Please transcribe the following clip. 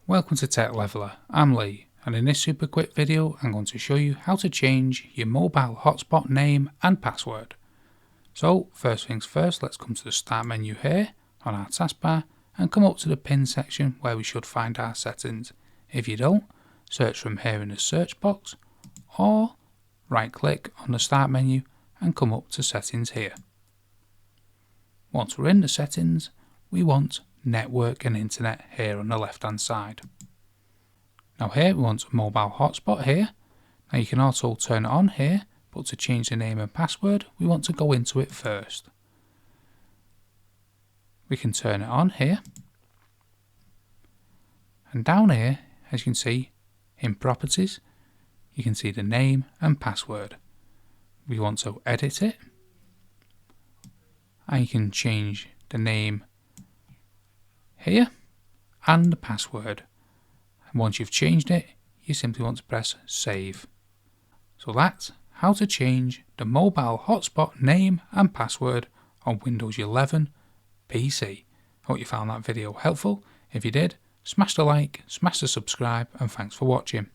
Welcome to Tech Leveler, I'm Lee, and in this super quick video I'm going to show you how to change your mobile hotspot name and password. So first things first, let's come to the start menu here on our taskbar and come up to the pin section where we should find our settings. If you don't, search from here in the search box or right click on the start menu and come up to settings here. Once we're in the settings, we want network and internet here on the left hand side. Now here we want a mobile hotspot here. Now you can also turn it on here, but to change the name and password we want to go into it first. We can turn it on here, and down here as you can see in properties you can see the name and password. We want to edit it, and you can change the name here and the password, and once you've changed it you simply want to press save. So that's how to change the mobile hotspot name and password on Windows 11 PC. Hope you found that video helpful. If you did, smash the like, smash the subscribe, and thanks for watching.